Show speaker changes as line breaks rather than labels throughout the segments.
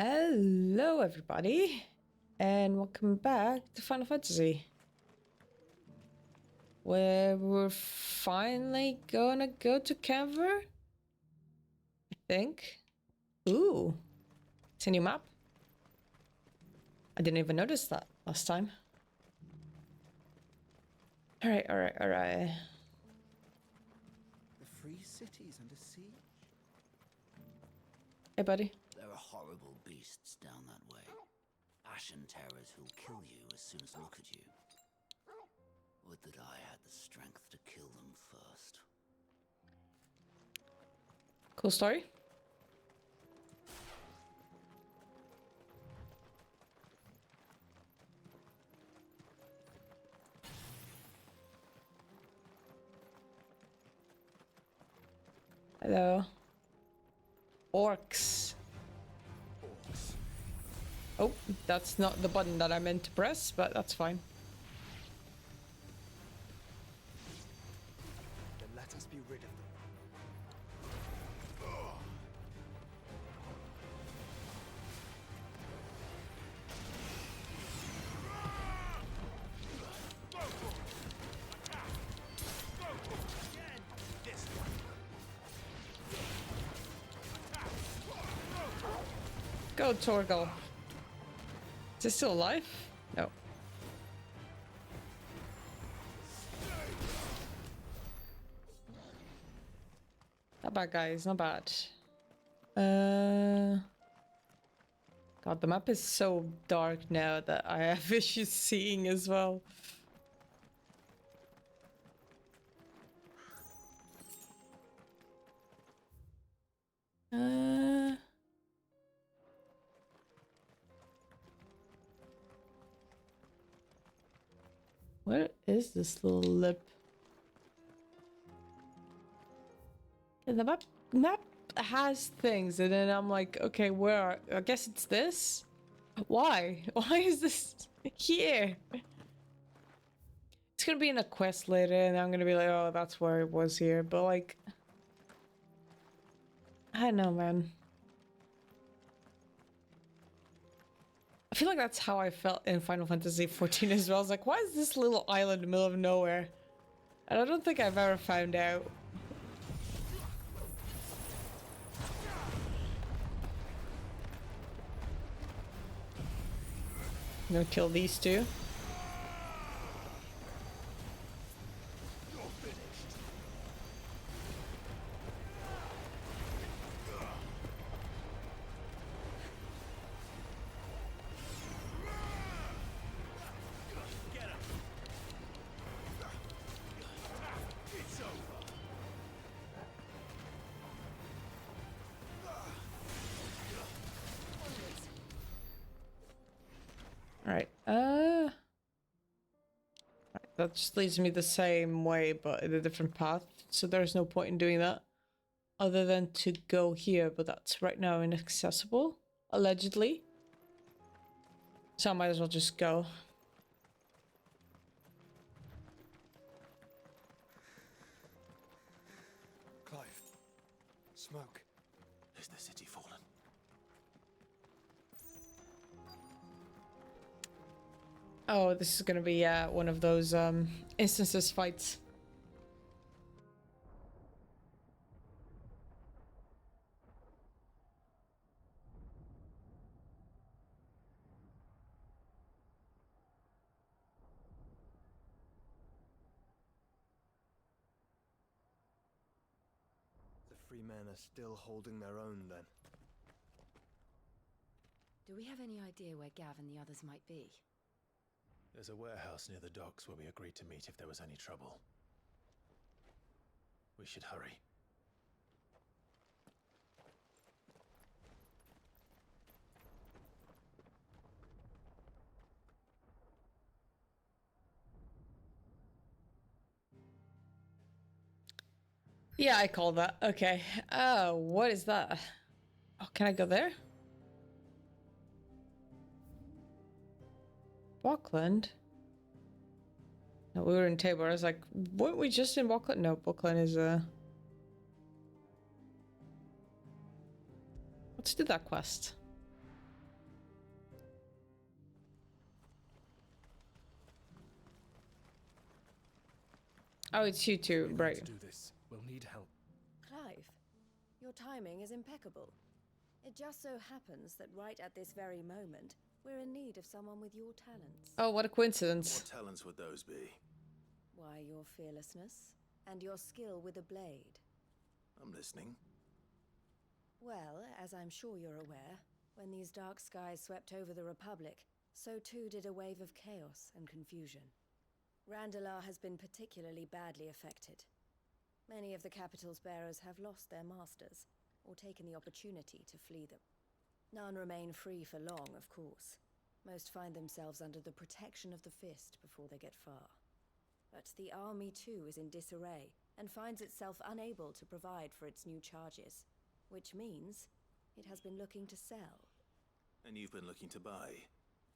Hello everybody, and welcome back to Final Fantasy, where we're finally gonna go to Canver, I think. Ooh, it's a new map. I didn't even notice that last time. Alright.
The free city's under siege.
Hey buddy.
There are horrible beasts down that way. Ashen terrors who'll kill you as soon as look at you. Would that I had the strength to kill them first.
Cool story. Hello. Orcs. Oh, that's not the button that I meant to press, but that's fine.
Then let us be rid of them.
Go, Torgal. Is it still alive? No. Not bad, guys. Not bad. God, the map is so dark now that I have issues seeing as well. Where is this little lip? And the map has things, and then I'm like, okay, where are, I guess it's this? Why? Why is this here? It's gonna be in a quest later, and I'm gonna be like, oh, that's where it was here. But like, I don't know, man. I feel like that's how I felt in Final Fantasy XIV as well. I was like, why is this little island in the middle of nowhere? And I don't think I've ever found out. I'm gonna kill these two. Alright, that just leads me the same way, but in a different path. So there's no point in doing that. Other than to go here, but that's right now inaccessible. Allegedly. So I might as well just go.
Clive. Smoke. Is the city fallen?
Oh, this is gonna be one of those instances fights.
The free men are still holding their own then.
Do we have any idea where Gav and the others might be?
There's a warehouse near the docks where we agreed to meet if there was any trouble. We should hurry.
Yeah, I call that. Okay. Oh, what is that? Oh, can I go there? Buckland? No, we were in Tabor. I was like, weren't we just in Buckland? No, Buckland is Let's do that quest. Oh, it's you two,
We need
right?
to do this. We'll need help.
Clive, your timing is impeccable. It just so happens that right at this very moment, we're in need of someone with your talents.
Oh, what a coincidence.
What talents would those be?
Why, your fearlessness and your skill with a blade.
I'm listening.
Well, as I'm sure you're aware, when these dark skies swept over the Republic, so too did a wave of chaos and confusion. Randalar has been particularly badly affected. Many of the capital's bearers have lost their masters, or taken the opportunity to flee them. None remain free for long, of course. Most find themselves under the protection of the Fist before they get far. But the army too is in disarray, and finds itself unable to provide for its new charges. Which means it has been looking to sell.
And you've been looking to buy,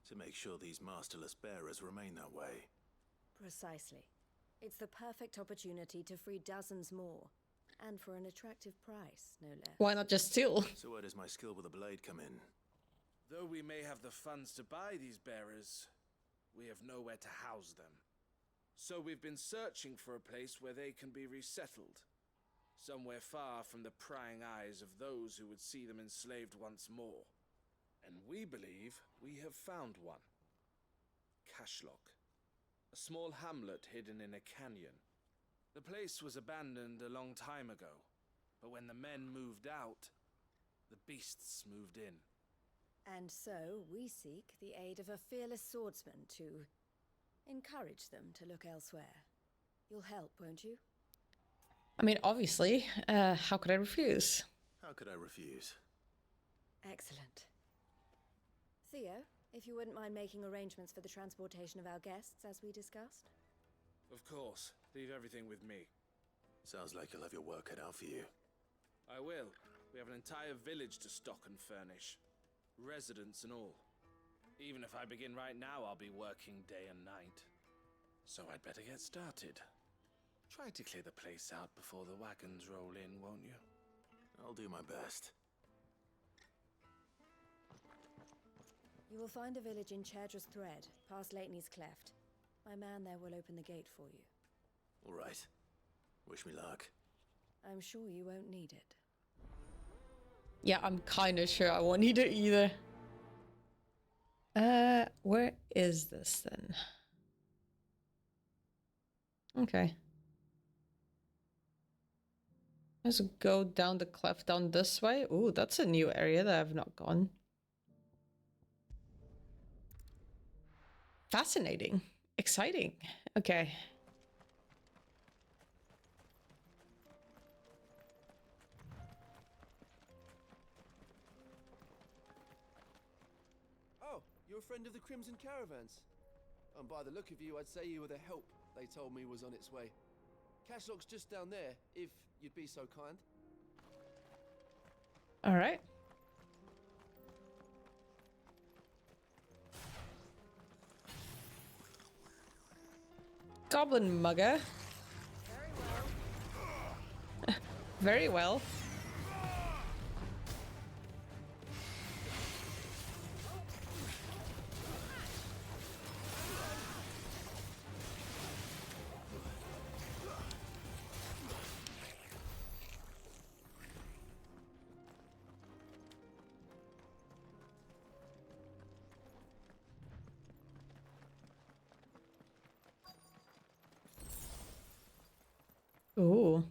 to make sure these masterless bearers remain that way.
Precisely. It's the perfect opportunity to free dozens more, and for an attractive price, no less.
Why not just steal?
So where does my skill with a blade come in?
Though we may have the funds to buy these bearers, we have nowhere to house them. So we've been searching for a place where they can be resettled. Somewhere far from the prying eyes of those who would see them enslaved once more. And we believe we have found one. Cashlock. A small hamlet hidden in a canyon. The place was abandoned a long time ago, but when the men moved out, the beasts moved in.
And so we seek the aid of a fearless swordsman to encourage them to look elsewhere. You'll help, won't you?
I mean, obviously. How could I refuse?
How could I refuse?
Excellent. Theo, if you wouldn't mind making arrangements for the transportation of our guests, as we discussed.
Of course, leave everything with me.
Sounds like you'll have your work cut out for you.
I will. We have an entire village to stock and furnish. Residents and all. Even if I begin right now, I'll be working day and night. So I'd better get started. Try to clear the place out before the wagons roll in, won't you?
I'll do my best.
You will find a village in Chairdra's Thread, past Lateney's Cleft. My man there will open the gate for you.
All right. Wish me luck.
I'm sure you won't need it.
Yeah, I'm kind of sure I won't need it either. Where is this then? Okay. Let's go down the cleft down this way. Ooh, that's a new area that I've not gone. Fascinating. Exciting. Okay.
Oh, you're a friend of the Crimson Caravans. And by the look of you, I'd say you were the help they told me was on its way. Cashlock's just down there, if you'd be so kind.
All right. Goblin mugger. Very well. Ooh.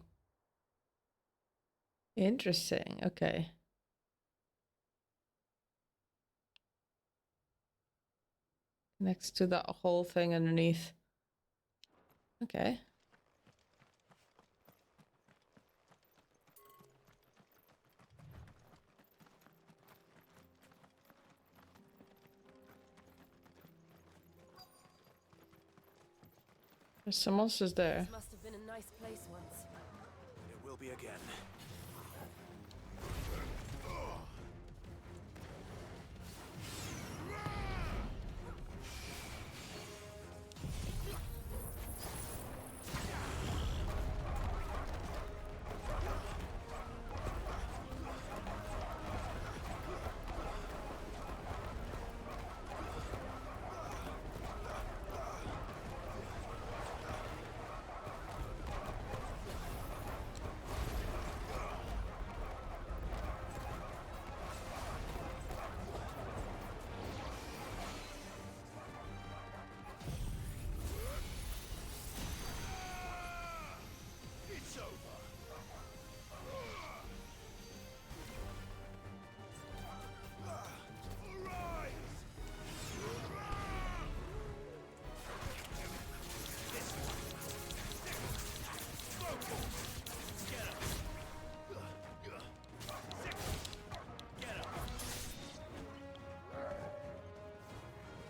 Interesting. Okay. Next to that whole thing underneath. Okay. There's some monsters there.
This must have been a nice place once.
It will be again.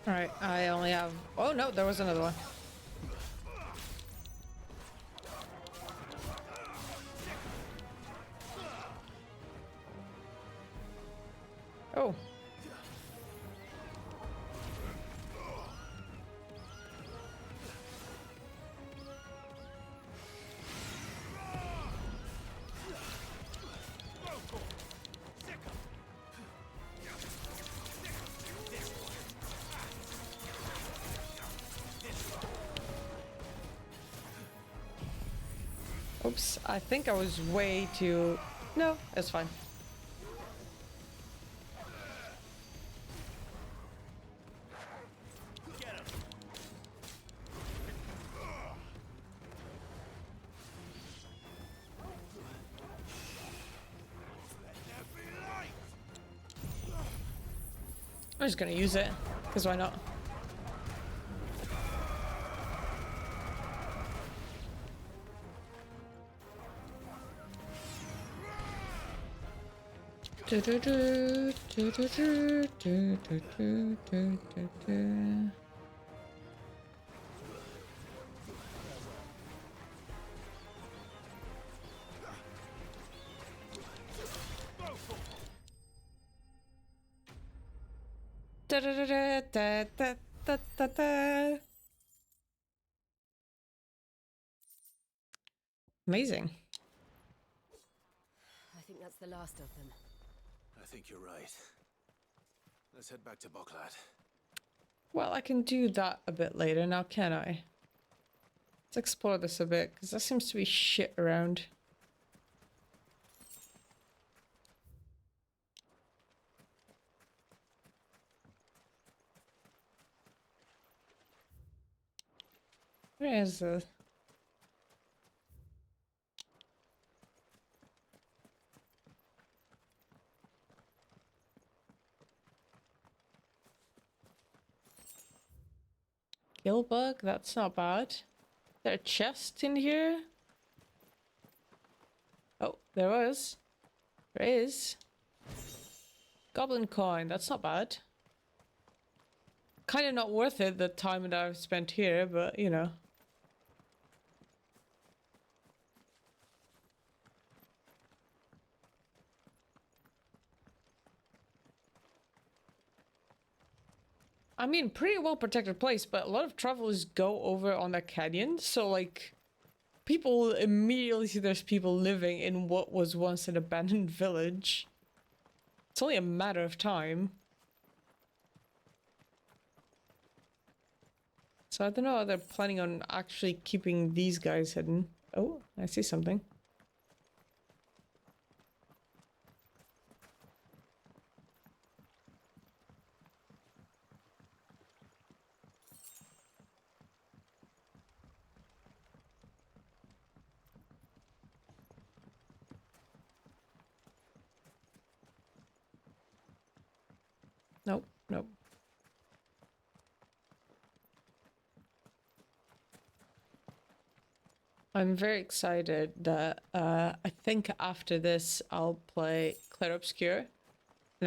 Alright, I only have... Oh no, there was another one. Oh. Oops, I think I was way too... No, it's fine. I'm just gonna use it, because why not? Amazing.
I think that's the last of them.
I think you're right. Let's head back to Boklat.
Well, I can do that a bit later now, can I? Let's explore this a bit, because there seems to be shit around. Where is the... Gill bug? That's not bad. Is there a chest in here? Oh, there was. There is. Goblin coin, that's not bad. Kind of not worth it, the time that I've spent here, but you know. I mean, pretty well protected place, but a lot of travelers go over on that canyon, so like, people will immediately see there's people living in what was once an abandoned village. It's only a matter of time. So I don't know how they're planning on actually keeping these guys hidden. Oh, I see something. Nope, nope. I'm very excited that I think after this I'll play Clair Obscur. And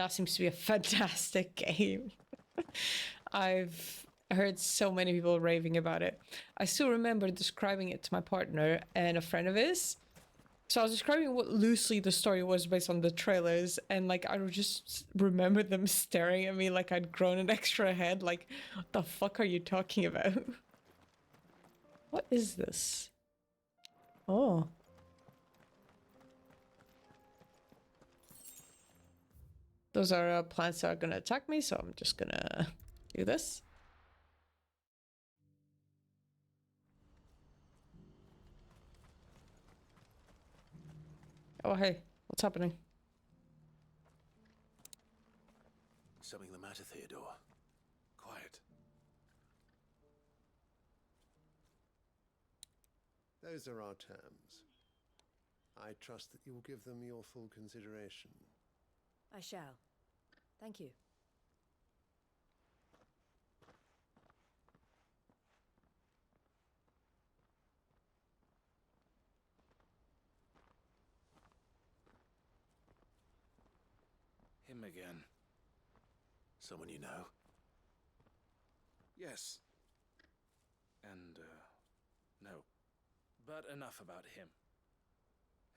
that seems to be a fantastic game. I've heard so many people raving about it. I still remember describing it to my partner and a friend of his. So I was describing what loosely the story was based on the trailers, and like I would just remember them staring at me like I'd grown an extra head. Like, what the fuck are you talking about? What is this? Oh. Those are plants that are gonna attack me, so I'm just gonna do this. Oh, hey, what's happening?
Something the matter, Theodore? Quiet.
Those are our terms. I trust that you will give them your full consideration.
I shall. Thank you.
Him again.
Someone you know?
Yes. And, no. But enough about him.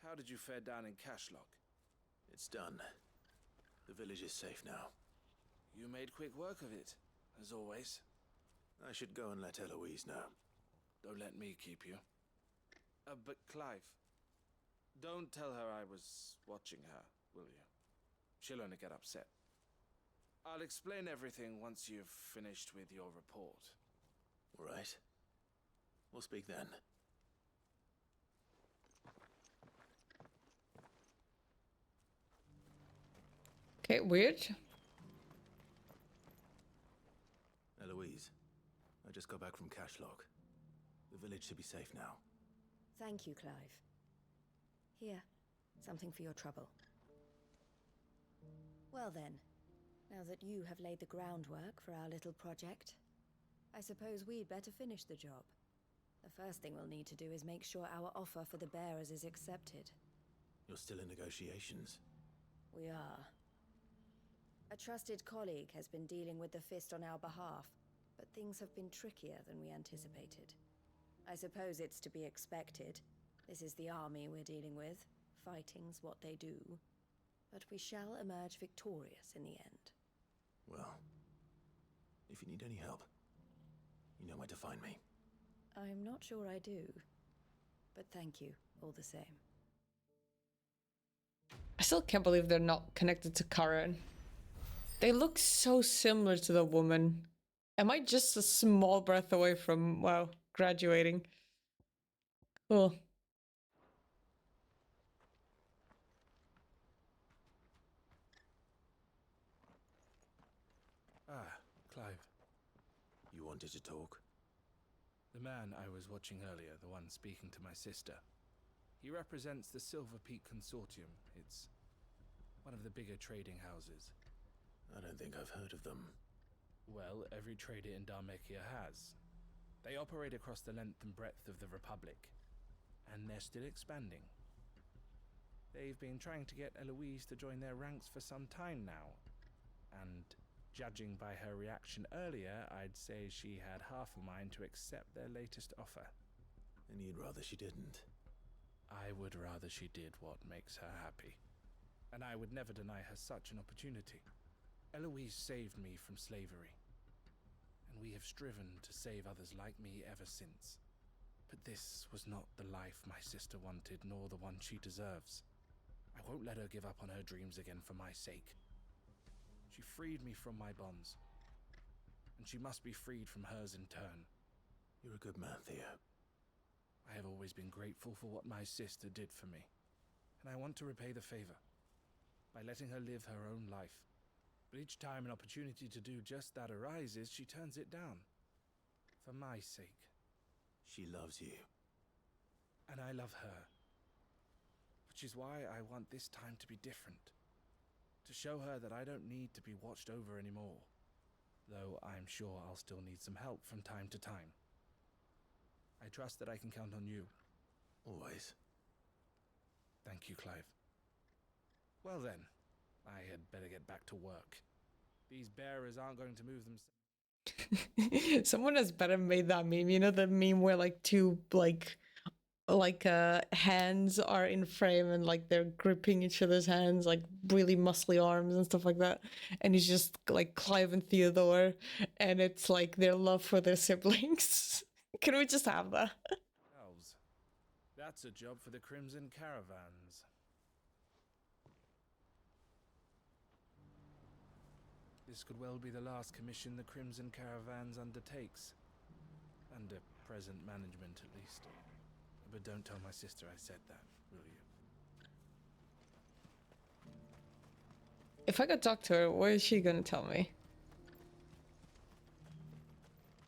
How did you fare down in Cashlock?
It's done. The village is safe now.
You made quick work of it, as always.
I should go and let Eloise know.
Don't let me keep you. But Clive, don't tell her I was watching her, will you? She'll only get upset. I'll explain everything once you've finished with your report.
All right. We'll speak then.
Okay, weird.
Eloise, I just got back from Cashlock. The village should be safe now.
Thank you, Clive. Here, something for your trouble. Well then, now that you have laid the groundwork for our little project, I suppose we'd better finish the job. The first thing we'll need to do is make sure our offer for the bearers is accepted.
You're still in negotiations?
We are. A trusted colleague has been dealing with the Fist on our behalf, but things have been trickier than we anticipated. I suppose it's to be expected. This is the army we're dealing with. Fighting's what they do. But we shall emerge victorious in the end.
Well, if you need any help, you know where to find me.
I'm not sure I do. But thank you, all the same.
I still can't believe they're not connected to Karen. They look so similar to the woman. Am I just a small breath away from, wow, graduating? Cool.
Ah, Clive.
You wanted to talk?
The man I was watching earlier, the one speaking to my sister. He represents the Silver Peak Consortium. It's one of the bigger trading houses.
I don't think I've heard of them.
Well, every trader in Dharmekia has. They operate across the length and breadth of the Republic, and they're still expanding. They've been trying to get Eloise to join their ranks for some time now, and judging by her reaction earlier, I'd say she had half a mind to accept their latest offer.
And you'd rather she didn't?
I would rather she did what makes her happy, and I would never deny her such an opportunity. Eloise saved me from slavery, and we have striven to save others like me ever since. But this was not the life my sister wanted, nor the one she deserves. I won't let her give up on her dreams again for my sake. She freed me from my bonds, and she must be freed from hers in turn.
You're a good man, Theo.
I have always been grateful for what my sister did for me, and I want to repay the favor by letting her live her own life. But each time an opportunity to do just that arises, she turns it down. For my sake.
She loves you.
And I love her. Which is why I want this time to be different. To show her that I don't need to be watched over anymore. Though I'm sure I'll still need some help from time to time. I trust that I can count on you.
Always.
Thank you, Clive. Well then, I had better get back to work. These bearers aren't going to move themselves.
Someone has better made that meme. You know the meme where like two hands are in frame and like they're gripping each other's hands, like really muscly arms and stuff like that. And he's just like Clive and Theodore, and it's like their love for their siblings. Can we just have that?
That's a job for the Crimson Caravans. This could well be the last commission the Crimson Caravans undertakes. Under present management, at least. But don't tell my sister I said that, will you?
If I could talk to her, what is she gonna tell me?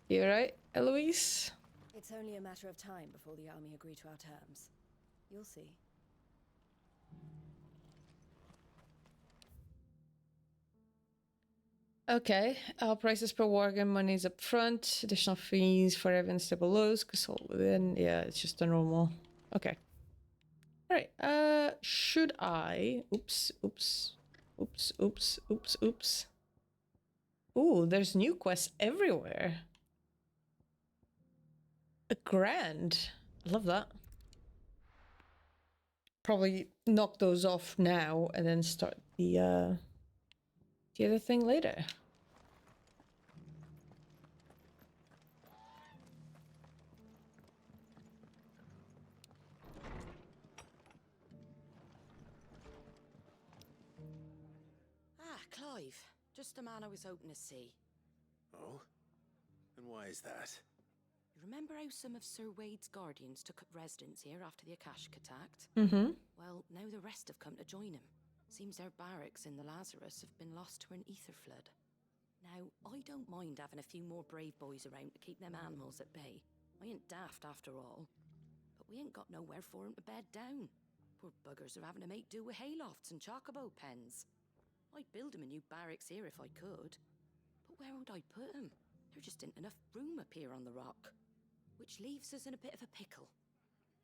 You right, Eloise?
It's only a matter of time before the army agree to our terms. You'll see.
Okay, prices per wagon, money's up front, additional fees for every stable lows, sold within. Yeah, it's just a normal. Okay. Alright, should I? Oops. Ooh, there's new quests everywhere. grand. I love that. Probably knock those off now and then start the other thing later.
Ah, Clive. Just the man I was hoping to see.
Oh? And why is that?
You remember how some of Sir Wade's guardians took up residence here after the Akashic attacked?
Mm-hmm.
Well, now the rest have come to join him. Seems their barracks in the Lazarus have been lost to an ether flood. Now, I don't mind having a few more brave boys around to keep them animals at bay. I ain't daft after all. But we ain't got nowhere for 'em to bed down. Poor buggers are having to make do with haylofts and chocobo pens. I'd build 'em a new barracks here if I could. But where would I put 'em? There just ain't enough room up here on the rock. Which leaves us in a bit of a pickle.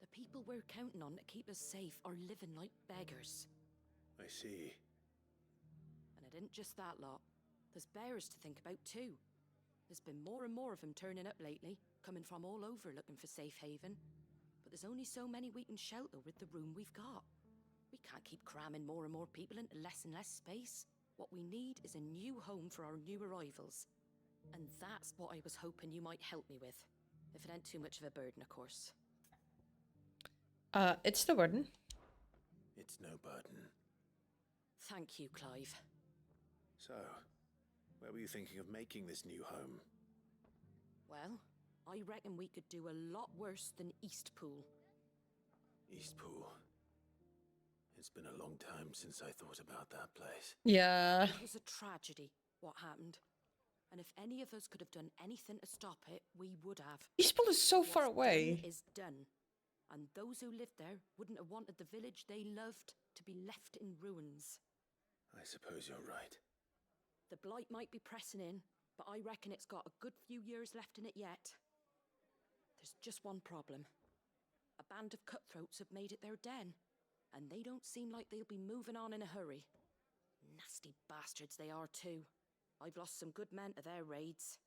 The people we're counting on to keep us safe are living like beggars.
I see.
And it ain't just that lot. There's bears to think about too. There's been more and more of them turning up lately, coming from all over looking for safe haven. But there's only so many we can shelter with the room we've got. We can't keep cramming more and more people into less and less space. What we need is a new home for our new arrivals. And that's what I was hoping you might help me with. If it ain't too much of a burden, of course.
It's the burden.
It's no burden.
Thank you, Clive.
So, where were you thinking of making this new home?
Well, I reckon we could do a lot worse than Eastpool.
Eastpool. It's been a long time since I thought about that place.
Yeah.
It was a tragedy, what happened. And if any of us could have done anything to stop it, we would have.
Eastpool is so far
What's
away.
done is done. And those who lived there wouldn't have wanted the village they loved to be left in ruins.
I suppose you're right.
The blight might be pressing in, but I reckon it's got a good few years left in it yet. There's just one problem. A band of cutthroats have made it their den, and they don't seem like they'll be moving on in a hurry. Nasty bastards they are too. I've lost some good men to their raids.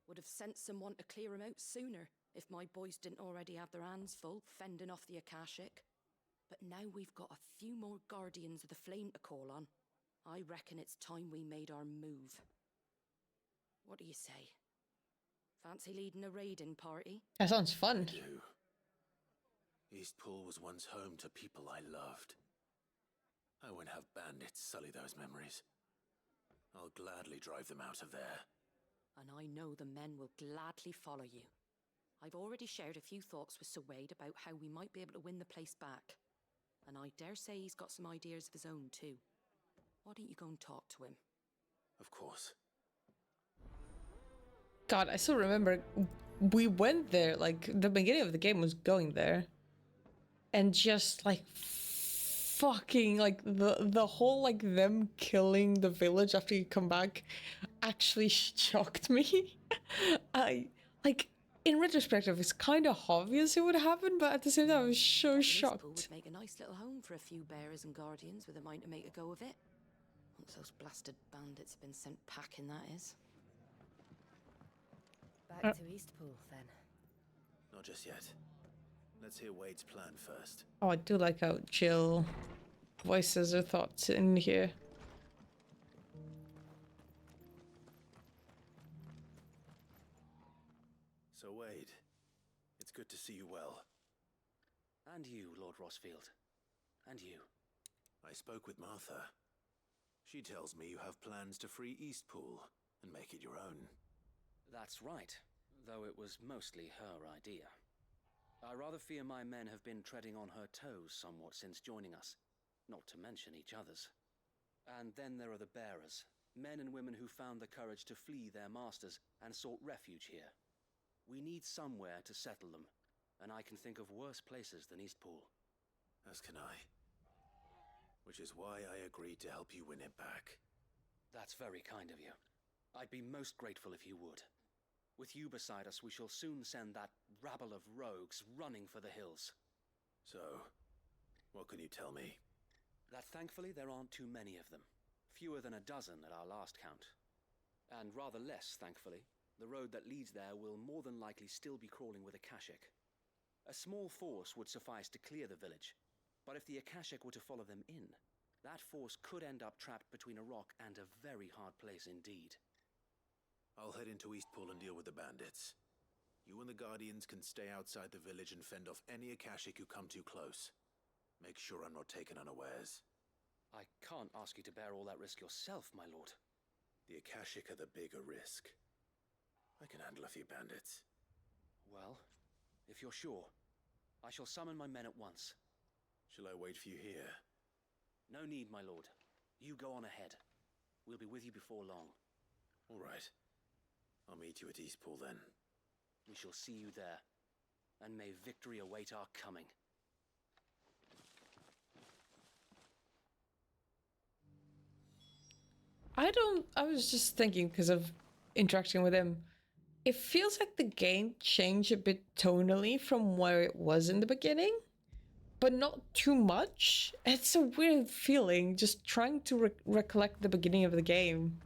Would have sent someone to clear 'em out sooner if my boys didn't already have their hands full fending off the Akashic. But now we've got a few more guardians of the flame to call on. I reckon it's time we made our move. What do you say? Fancy leading a raiding party?
That sounds fun.
Do. Eastpool was once home to people I loved. I won't have bandits sully those memories. I'll gladly drive them out of there.
And I know the men will gladly follow you. I've already shared a few thoughts with Sir Wade about how we might be able to win the place back. And I dare say he's got some ideas of his own too. Why don't you go and talk to him?
Of course.
God, I still remember we went there, like the beginning of the game was going there. And just like fucking like the whole like them killing the village after you come back actually shocked me. I like in retrospective it's kind of obvious it would happen, but at the same time I was so shocked.
Eastpool would make a nice little home for a few bearers and guardians with a mind to make a go of it. Once those blasted bandits have been sent packing, that is.
Back to Eastpool, then.
Not just yet. Let's hear Wade's plan first.
Oh, I do like how Jill voices her thoughts in here.
So Wade, it's good to see you well.
And you, Lord Rossfield. And you.
I spoke with Martha. She tells me you have plans to free Eastpool and make it your own.
That's right, though it was mostly her idea. I rather fear my men have been treading on her toes somewhat since joining us, not to mention each other's. And then there are the bearers, men and women who found the courage to flee their masters and sought refuge here. We need somewhere to settle them, and I can think of worse places than Eastpool.
As can I. Which is why I agreed to help you win it back.
That's very kind of you. I'd be most grateful if you would. With you beside us, we shall soon send that rabble of rogues running for the hills.
So, what can you tell me?
That thankfully there aren't too many of them. Fewer than a dozen at our last count. And rather less, thankfully, The road that leads there will more than likely still be crawling with Akashic. A small force would suffice to clear the village, but if the Akashic were to follow them in, that force could end up trapped between a rock and a very hard place indeed.
I'll head into Eastpool and deal with the bandits. You and the Guardians can stay outside the village and fend off any Akashic who come too close. Make sure I'm not taken unawares.
I can't ask you to bear all that risk yourself, my lord.
The Akashic are the bigger risk. I can handle a few bandits.
Well, if you're sure, I shall summon my men at once.
Shall I wait for you here?
No need, my lord. You go on ahead. We'll be with you before long.
All right. I'll meet you at Eastpool then.
We shall see you there, and may victory await our coming.
I was just thinking because of interacting with him. It feels like the game changed a bit tonally from where it was in the beginning, but not too much. It's a weird feeling just trying to recollect the beginning of the game.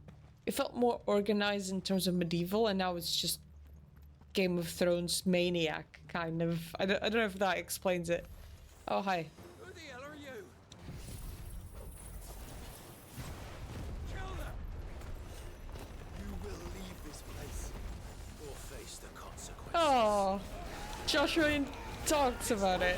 It felt more organized in terms of medieval, and now it's just Game of Thrones maniac, kind of. I don't know if that explains it. Oh, hi.
Who the hell are you? Kill them!
You will leave this place, or face the consequences.
Oh, Joshua talks about it.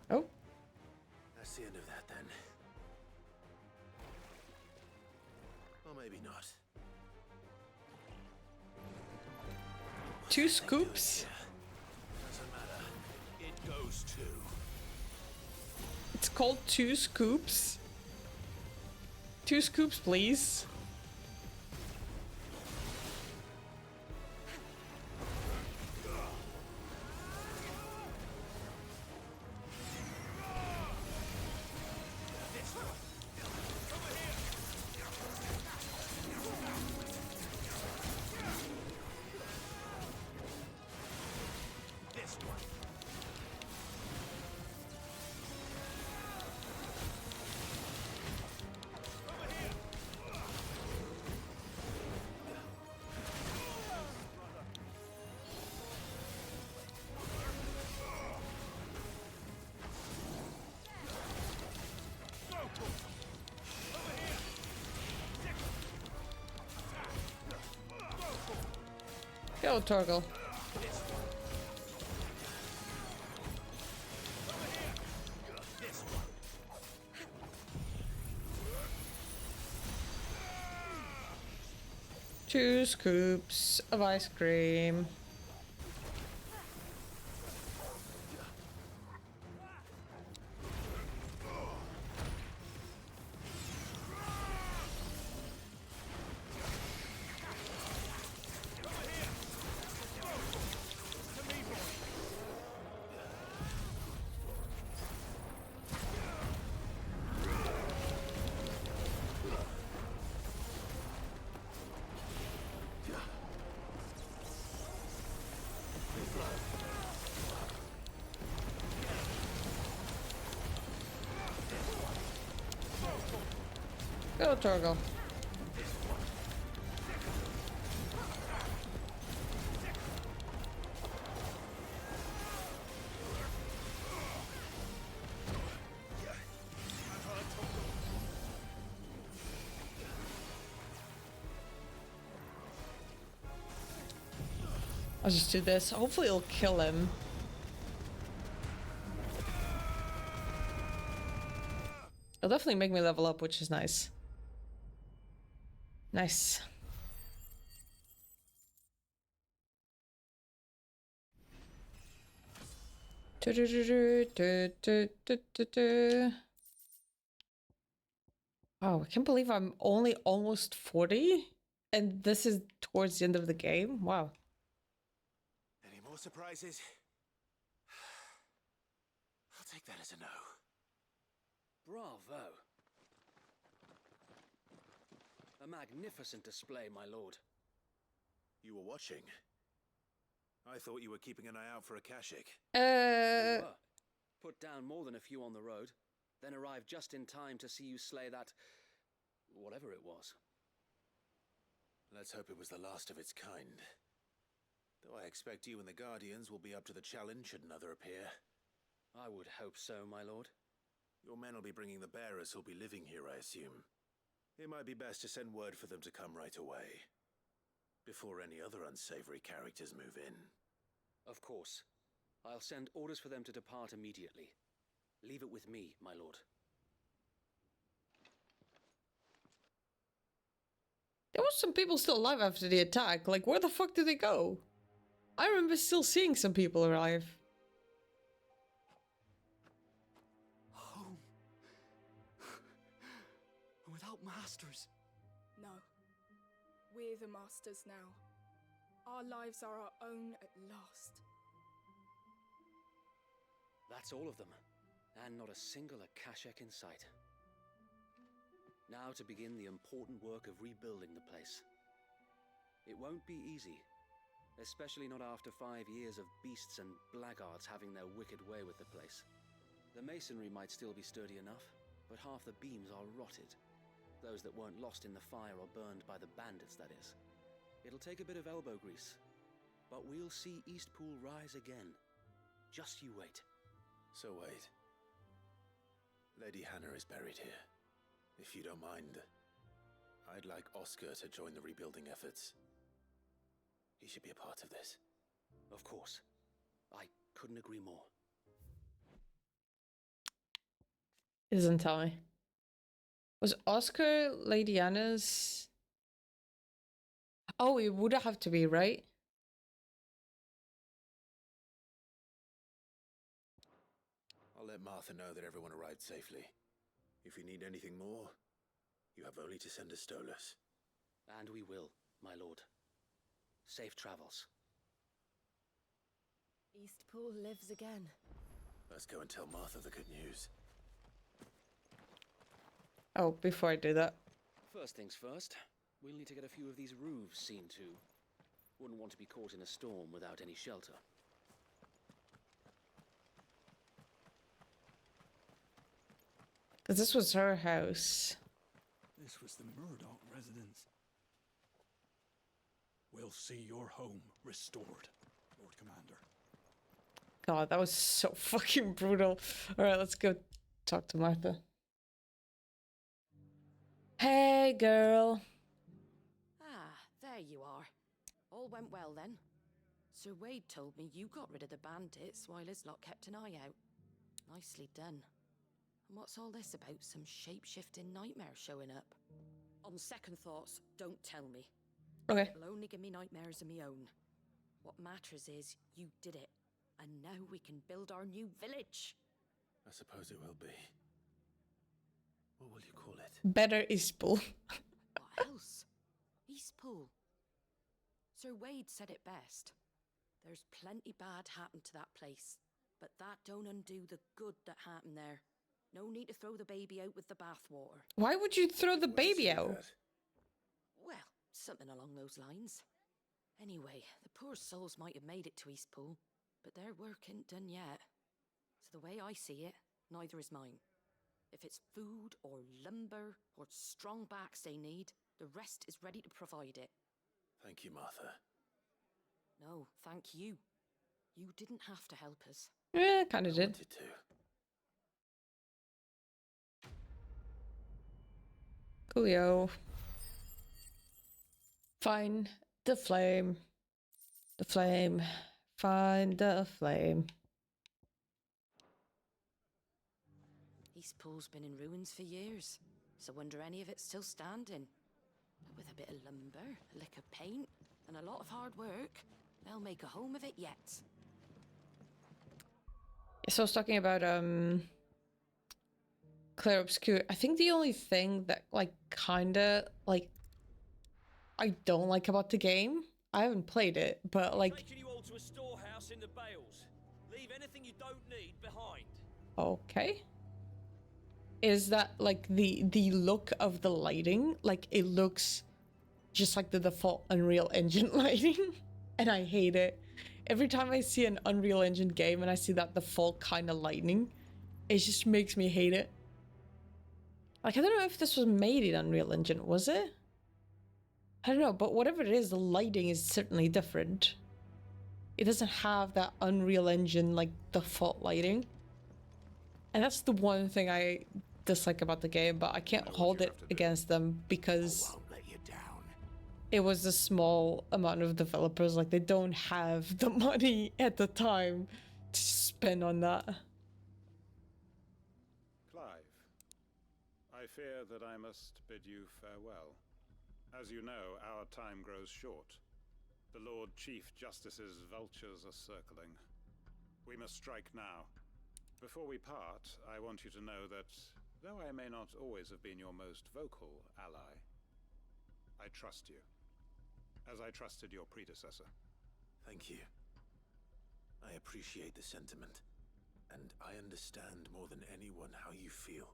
Oh.
That's the end of that then. Or maybe not.
Two scoops?
Doesn't matter. It goes too.
It's called two scoops. 2 scoops, please. Go, Torgal. Two scoops of ice cream. Go, Torgal. I'll just do this. Hopefully it'll kill him. It'll definitely make me level up, which is nice. Nice. Wow, I can't believe I'm only almost 40 and this is towards the end of the game. Wow.
Any more surprises? I'll take that as a no.
Bravo! A magnificent display, my lord.
You were watching. I thought you were keeping an eye out for a Kashik.
We were. Put down more than a few on the road, then arrived just in time to see you slay that... whatever it was.
Let's hope it was the last of its kind. Though I expect you and the Guardians will be up to the challenge should another appear.
I would hope so, my lord.
Your men will be bringing the bearers who'll be living here, I assume. It might be best to send word for them to come right away, before any other unsavory characters move in.
Of course. I'll send orders for them to depart immediately. Leave it with me, my lord.
There was some people still alive after the attack. Like, where the fuck did they go? I remember still seeing some people arrive.
Home. Without masters.
No. We're the masters now. Our lives are our own at last.
That's all of them, and not a single Akashek in sight. Now to begin the important work of rebuilding the place. It won't be easy, especially not after 5 years of beasts and blackguards having their wicked way with the place. The masonry might still be sturdy enough, but half the beams are rotted. Those that weren't lost in the fire or burned by the bandits, that is. It'll take a bit of elbow grease, but we'll see Eastpool rise again. Just you wait.
So wait. Lady Hannah is buried here. If you don't mind, I'd like Oscar to join the rebuilding efforts. He should be a part of this.
Of course. I couldn't agree more.
It doesn't tell me. Was Oscar Lady Anna's... Oh, it would have to be, right?
I'll let Martha know that everyone arrived safely. If you need anything more, you have only to send a Stolas.
And we will, my lord. Safe travels.
Eastpool lives again.
Let's go and tell Martha the good news.
Oh, before I do that.
First things first, we'll need to get a few of these roofs seen to. Wouldn't want to be caught in a storm without any shelter.
Because this was her house.
This was the Murdoch residence. We'll see your home restored, Lord Commander.
God, that was so fucking brutal. Alright, let's go talk to Martha. Hey, girl.
Ah, there you are. All went well then. Sir Wade told me you got rid of the bandits while his lot kept an eye out. Nicely done. And what's all this about some shape-shifting nightmare showing up? On second thoughts, don't tell me.
Okay.
It'll only give me nightmares of my own. What matters is you did it. And now we can build our new village.
I suppose it will be. What will you call it?
Better Eastpool.
What else? Eastpool. Sir Wade said it best. There's plenty bad happened to that place, but that don't undo the good that happened there. No need to throw the baby out with the bathwater.
Why would you throw the baby out?
Well, something along those lines. Anyway, the poor souls might have made it to Eastpool, but their work ain't done yet. So the way I see it, neither is mine. If it's food or lumber or strong backs they need, the rest is ready to provide it.
Thank you, Martha.
No, thank you. You didn't have to help us.
Yeah, kind of did.
Wanted to.
Coolio. Find the flame. The flame. Find the flame.
Eastpool's been in ruins for years, so wonder any of it's still standing. But with a bit of lumber, a lick of paint, and a lot of hard work, they'll make a home of it yet.
So I was talking about Clair Obscur. I think the only thing that like kinda like I don't like about the game, I haven't played it, but like
Taking you all to a storehouse in the Bales. Leave anything you don't need behind.
okay, is that like the look of the lighting? Like it looks just like the default Unreal Engine lighting, and I hate it. Every time I see an Unreal Engine game and I see that default kind of lighting, it just makes me hate it. Like, I don't know if this was made in Unreal Engine, was it? I don't know, but whatever it is, the lighting is certainly different. It doesn't have that Unreal Engine, like, default lighting. And that's the one thing I dislike about the game, but I can't hold it against them because it was a small amount of developers. Like, they don't have the money at the time to spend on that.
Clive, I fear that I must bid you farewell. As you know, our time grows short. The Lord Chief Justice's vultures are circling. We must strike now. Before we part, I want you to know that, though I may not always have been your most vocal ally, I trust you, as I trusted your predecessor.
Thank you. I appreciate the sentiment, and I understand more than anyone how you feel.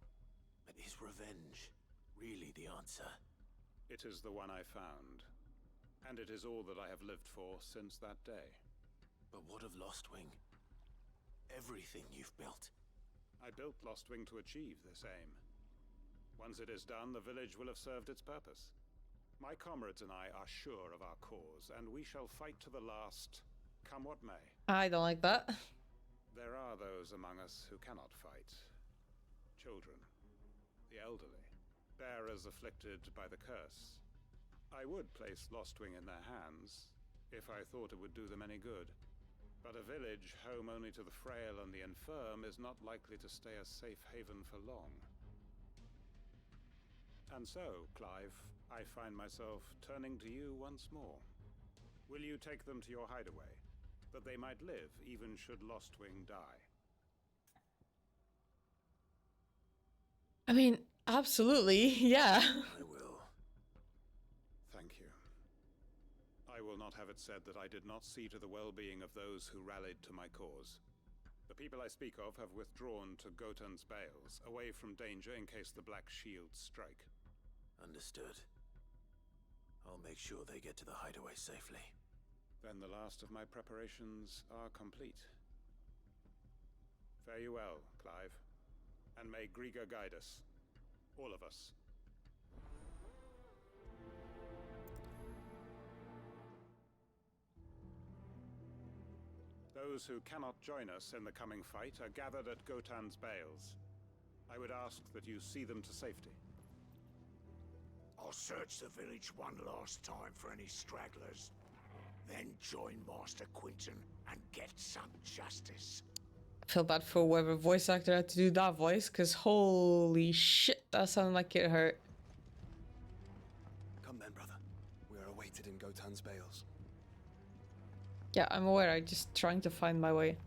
But is revenge really the answer?
It is the one I found, and it is all that I have lived for since that day.
But what of Lostwing? Everything you've built.
I built Lostwing to achieve this aim. Once it is done, the village will have served its purpose. My comrades and I are sure of our cause, and we shall fight to the last, come what may.
I don't like that.
There are those among us who cannot fight. Children, the elderly, bearers afflicted by the curse. I would place Lostwing in their hands, if I thought it would do them any good. But a village home only to the frail and the infirm is not likely to stay a safe haven for long. And so, Clive, I find myself turning to you once more. Will you take them to your hideaway, that they might live even should Lostwing die?
I mean, absolutely, yeah.
I will.
Thank you. I will not have it said that I did not see to the well-being of those who rallied to my cause. The people I speak of have withdrawn to Gotan's Bales, away from danger in case the Black Shields strike.
Understood. I'll make sure they get to the hideaway safely.
Then the last of my preparations are complete. Fare you well, Clive, and may Griga guide us. All of us. Those who cannot join us in the coming fight are gathered at Gotan's Bales. I would ask that you see them to safety.
I'll search the village one last time for any stragglers. Then join Master Quinton and get some justice.
I feel bad for whoever voice actor had to do that voice, because holy shit, that sounded like it hurt.
Come then, brother. We are awaited in Gotan's Bales.
Yeah, I'm aware, I'm just trying to find my way.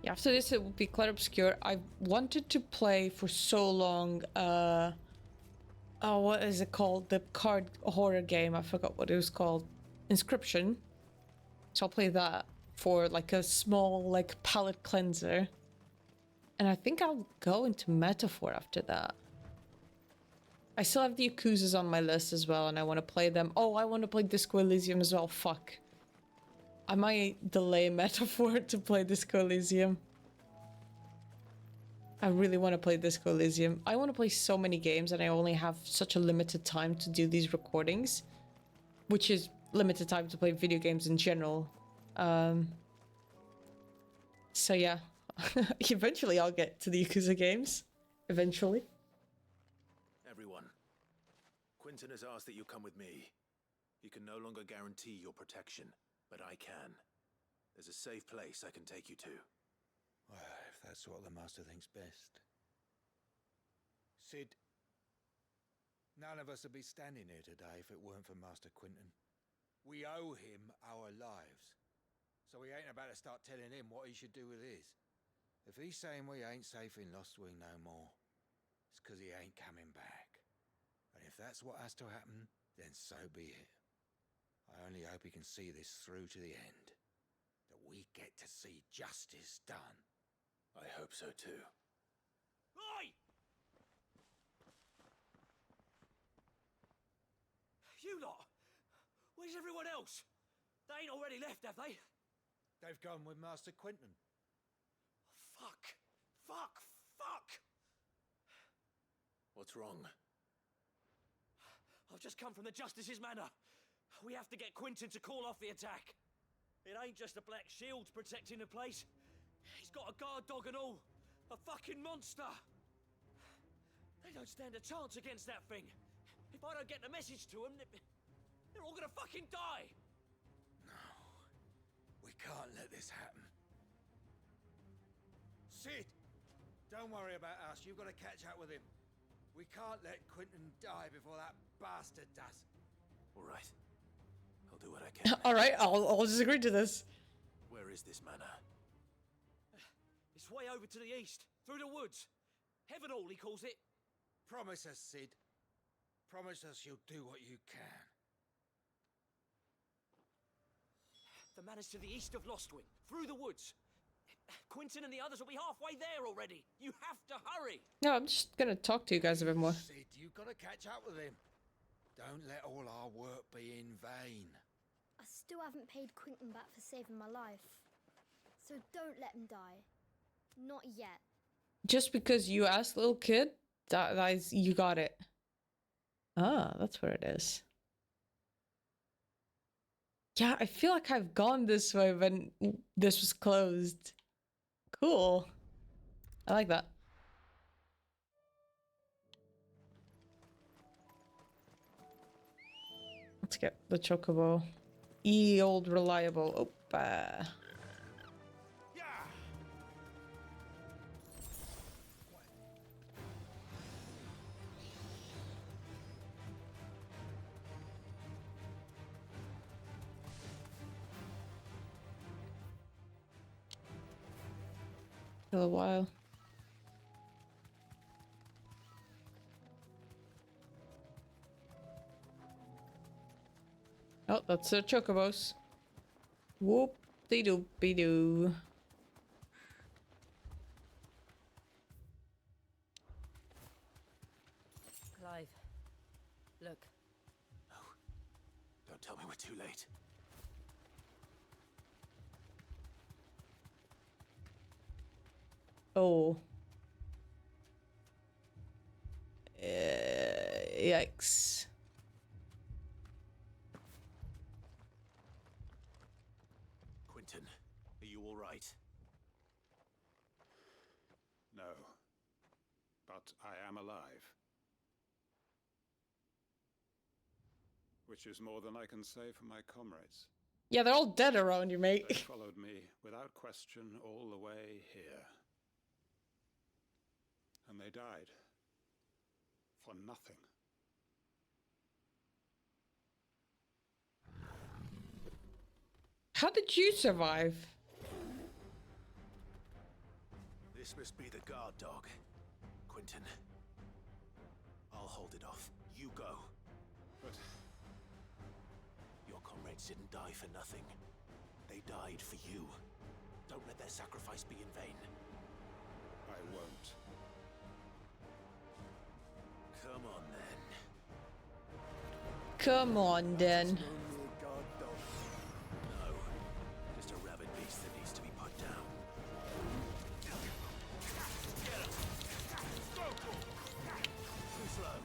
Yeah, after this it will be quite obscure. I wanted to play for so long, oh, what is it called? The card horror game, I forgot what it was called. Inscription. So I'll play that for like a small, like, palate cleanser. And I think I'll go into Metaphor after that. I still have the Yakuzas on my list as well, and I want to play them. Oh, I want to play Disco Elysium as well, fuck. I might delay Metaphor to play Disco Elysium. I really want to play Disco Elysium. I want to play so many games and I only have such a limited time to do these recordings. Which is limited time to play video games in general. So yeah. Eventually I'll get to the Yakuza games. Eventually.
Everyone, Quinton has asked that you come with me. He can no longer guarantee your protection, but I can. There's a safe place I can take you to.
Well, if that's what the Master thinks best. Sid, none of us would be standing here today if it weren't for Master Quinton. We owe him our lives. So we ain't about to start telling him what he should do with his. If he's saying we ain't safe in Lostwing no more, it's 'cause he ain't coming back. And if that's what has to happen, then so be it. I only hope he can see this through to the end. That we get to see justice done.
I hope so too.
Oi! You lot! Where's everyone else? They ain't already left, have they?
They've gone with Master Quinton.
Fuck! Fuck! Fuck!
What's wrong?
I've just come from the Justice's manor. We have to get Quinton to call off the attack. It ain't just the Black Shields protecting the place. He's got a guard dog and all. A fucking monster. They don't stand a chance against that thing. If I don't get the message to them, they're all gonna fucking die.
No. We can't let this happen. Sid! Don't worry about us. You've got to catch up with him. We can't let Quinton die before that bastard does.
All right. I'll do what I can.
All right, I'll just agree to this.
Where is this manor?
It's way over to the east, through the woods. Heaven Hall, he calls it.
Promise us, Sid. Promise us you'll do what you can.
The manor's to the east of Lostwing, through the woods. Quinton and the others will be halfway there already. You have to hurry.
No, I'm just gonna talk to you guys a bit more.
Sid, you've got to catch up with him. Don't let all our work be in vain.
I still haven't paid Quinton back for saving my life. So don't let him die. Not yet.
Just because you asked, little kid, that is, you got it. Ah, that's where it is. Yeah, I feel like I've gone this way when this was closed. Cool. I like that. Let's get the chocobo. Old reliable. Opa. A while. Oh, that's the chocobos. Whoop de doop be doo.
Clive, look.
No. Don't tell me we're too late.
Oh. Yikes.
Quinton, are you all right?
No. But I am alive. Which is more than I can say for my comrades.
Yeah, they're all dead around you, mate.
They followed me without question all the way here. And they died. For nothing.
How did you survive?
This must be the guard dog. Quinton. I'll hold it off. You go.
But
your comrades didn't die for nothing. They died for you. Don't let their sacrifice be in vain.
I won't.
Come on, then.
Come on, then.
No. Just a rabid beast that needs to be put down. Get him! Too slow.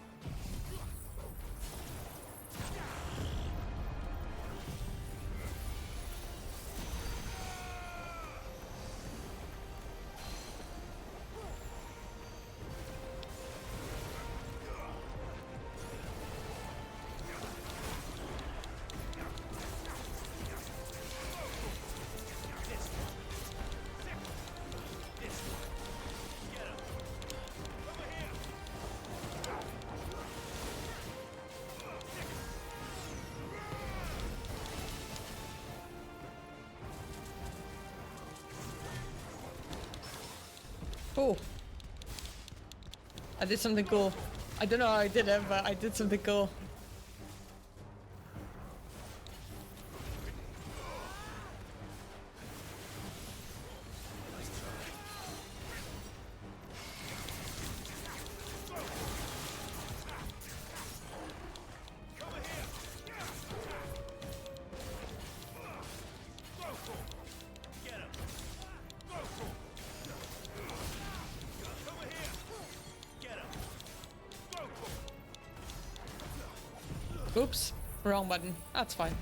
Oh. I did something cool. I don't know how I did it, but I did something cool. Oops, wrong button. That's fine.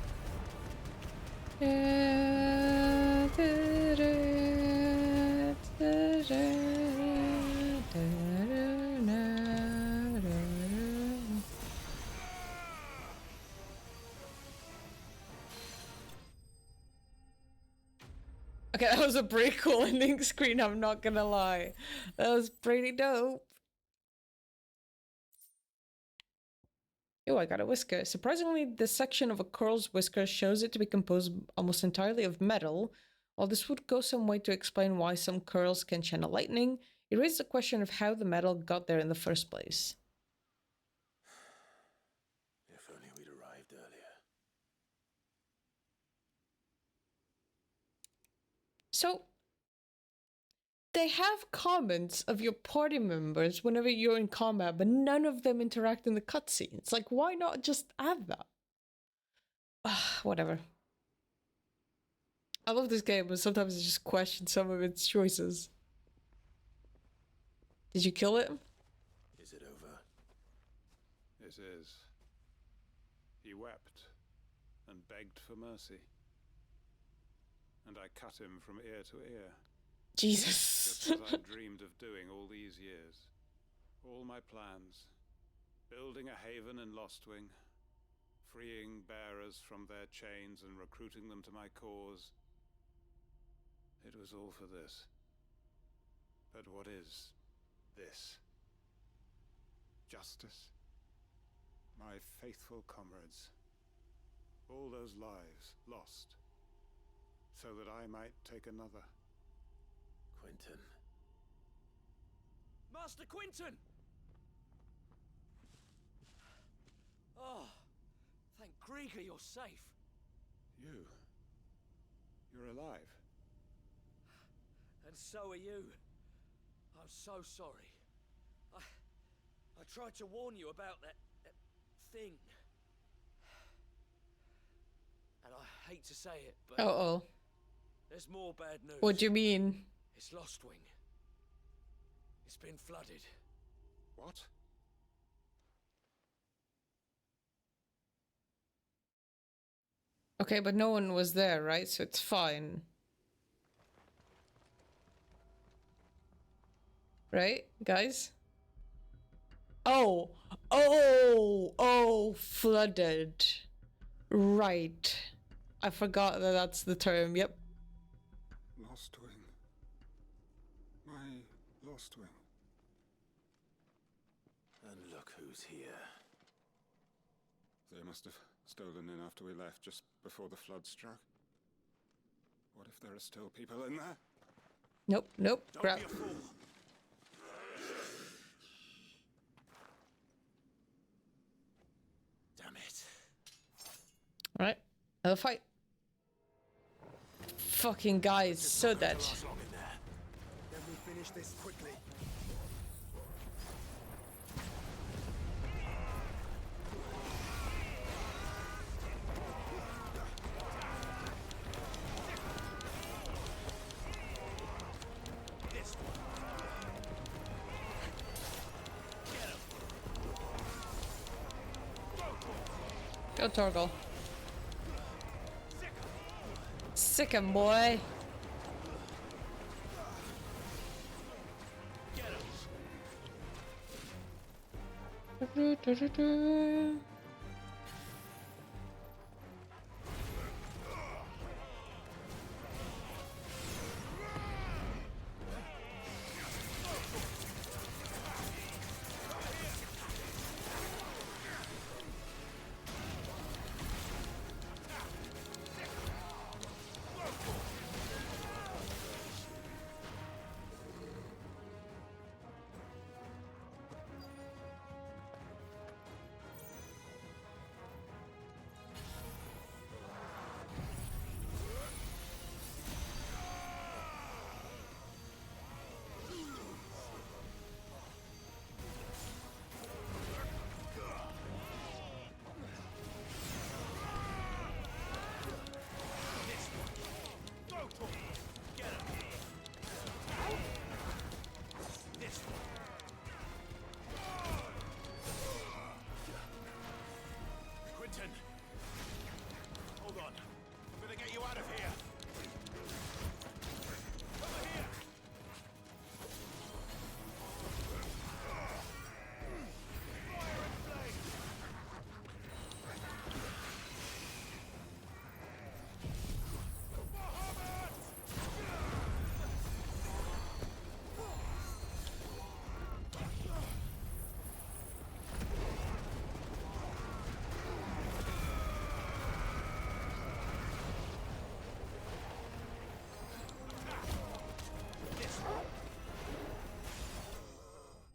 Okay, that was a pretty cool ending screen, I'm not gonna lie. That was pretty dope. Oh, I got a whisker. Surprisingly, this section of a Coral's whisker shows it to be composed almost entirely of metal. While this would go some way to explain why some curls can channel lightning, it raises the question of how the metal got there in the first place.
If only we'd arrived earlier.
So, they have comments of your party members whenever you're in combat, but none of them interact in the cutscenes. Like, why not just add that? Whatever. I love this game, but sometimes I just question some of its choices. Did you kill it?
Is it over?
It is. He wept and begged for mercy. And I cut him from ear to ear.
Jesus.
Just as I dreamed of doing all these years. All my plans. Building a haven in Lostwing. Freeing bearers from their chains and recruiting them to my cause. It was all for this. But what is this? Justice? My faithful comrades. All those lives lost. So that I might take another.
Quentin.
Master Quinton! Oh, thank Grieger you're safe.
You're alive.
And so are you. I'm so sorry. I tried to warn you about that thing. And I hate to say it, but
Uh-oh.
there's more bad news.
What do you mean?
It's Lostwing. It's been flooded.
What?
Okay, but no one was there, right? So it's fine. Right, guys? Oh! Oh, flooded. Right. I forgot that that's the term, yep.
Lostwing. My Lostwing.
And look who's here.
They must have stolen in after we left, just before the flood struck. What if there are still people in there?
Nope, nope, crap.
Don't be a fool. Damn it.
Alright, another fight. Fucking guy is so dead.
Then we finish this quickly.
Go Torgal. Sick 'em, boy.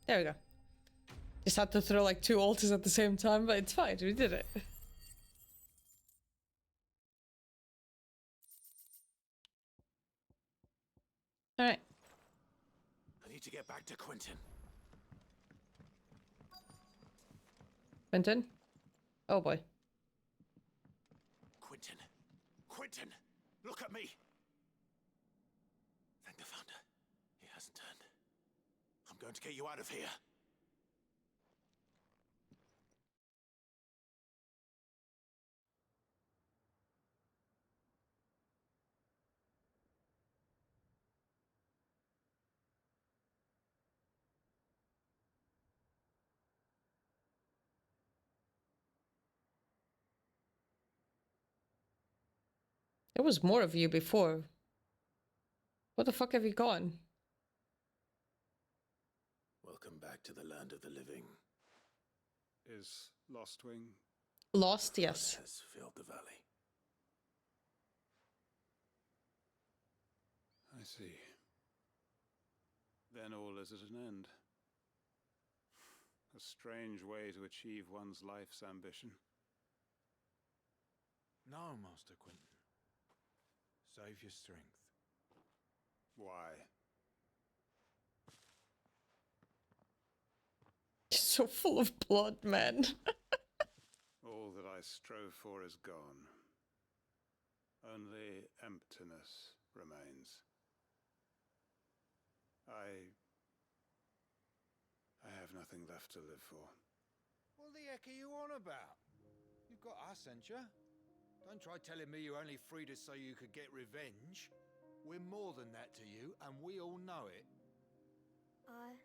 There we go. Just had to throw like 2 altars at the same time, but it's fine. We did it. All right.
I need to get back to Quentin.
Quentin? Oh boy.
Quentin. Quentin! Look at me! Thank the Founder. He hasn't turned. I'm going to get you out of here.
There was more of you before. What the fuck have you gone?
Welcome back to the land of the living.
Is Lostwing?
Lost, yes.
Has filled the valley.
I see. Then all is at an end. A strange way to achieve one's life's ambition.
No, Master Quentin. Save your strength.
Why?
So full of blood, man.
All that I strove for is gone. Only emptiness remains. I have nothing left to live for.
What the heck are you on about? You've got us, ain't you? Don't try telling me you only freed us so you could get revenge. We're more than that to you, and we all know it.
I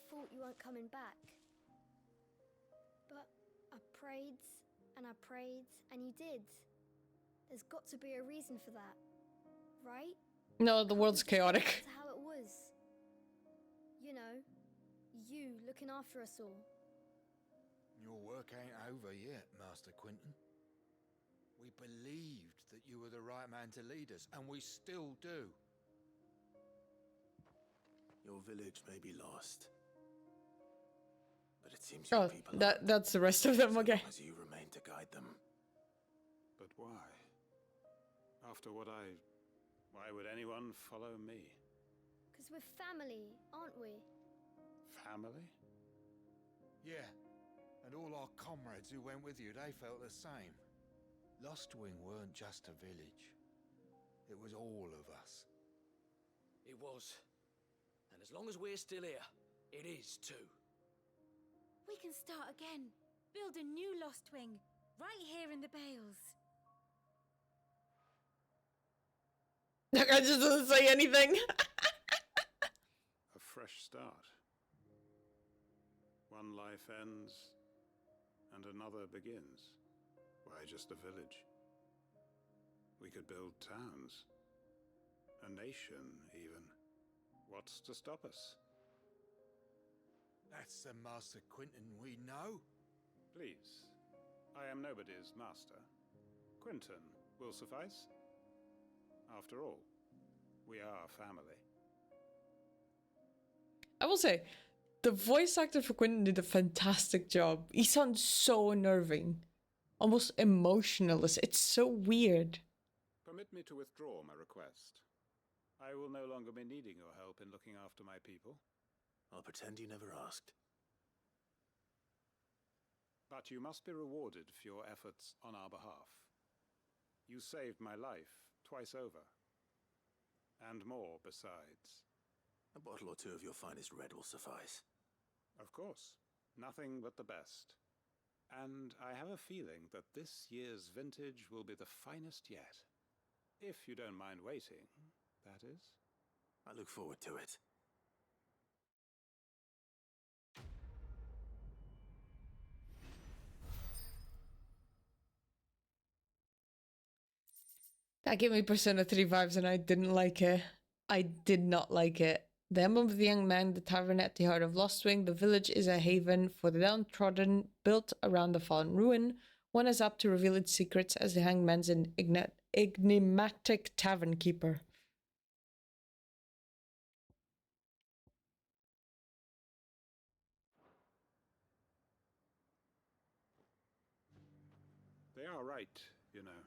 thought you weren't coming back. But I prayed, and you did. There's got to be a reason for that, right?
No, the world's chaotic.
That's how it was. You know, you looking after us all.
Your work ain't over yet, Master Quentin. We believed that you were the right man to lead us, and we still do.
Your village may be lost, but it seems your people
that's the rest of them, okay.
as you remain to guide them.
But why? After what why would anyone follow me?
'Cause we're family, aren't we?
Family?
Yeah, and all our comrades who went with you, they felt the same. Lostwing weren't just a village. It was all of us.
It was. And as long as we're still here, it is too.
We can start again. Build a new Lostwing, right here in the Bales.
That guy just doesn't say anything.
A fresh start. One life ends, and another begins. Why, just a village. We could build towns. A nation, even. What's to stop us?
That's the Master Quentin we know.
Please. I am nobody's master. Quentin will suffice. After all, we are family.
I will say, the voice actor for Quentin did a fantastic job. He sounds so unnerving. Almost emotionless. It's so weird.
Permit me to withdraw my request. I will no longer be needing your help in looking after my people.
I'll pretend you never asked.
But you must be rewarded for your efforts on our behalf. You saved my life twice over. And more besides.
A bottle or two of your finest red will suffice.
Of course. Nothing but the best. And I have a feeling that this year's vintage will be the finest yet. If you don't mind waiting, that is.
I look forward to it.
That gave me Persona 3 vibes and I didn't like it. I did not like it. The emblem of the young man, the tavern at the heart of Lostwing, the village is a haven for the downtrodden, built around the fallen ruin. One is apt to reveal its secrets as the hanged man's an enigmatic tavern keeper.
They are right, you know.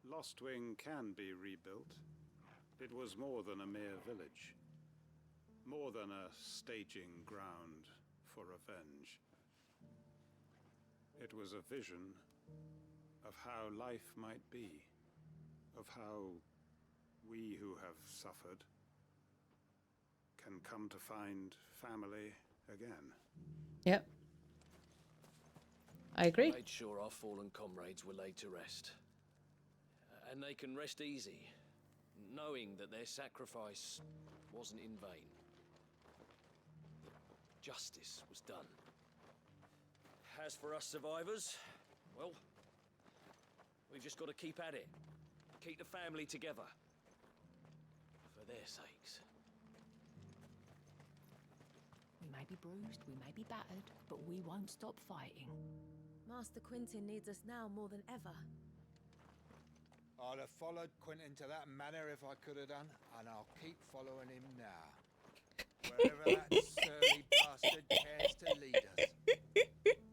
Lostwing can be rebuilt. It was more than a mere village. More than a staging ground for revenge. It was a vision of how life might be. Of how we who have suffered can come to find family again.
Yep. I agree.
Made sure our fallen comrades were laid to rest. And they can rest easy, knowing that their sacrifice wasn't in vain. Justice was done. As for us survivors, well, we've just got to keep at it. Keep the family together. For their sakes.
We may be bruised, we may be battered, but we won't stop fighting.
Master Quintin needs us now more than ever.
I'd have followed Quintin to that manor if I could have done, and I'll keep following him now. Wherever that surly bastard cares to lead us.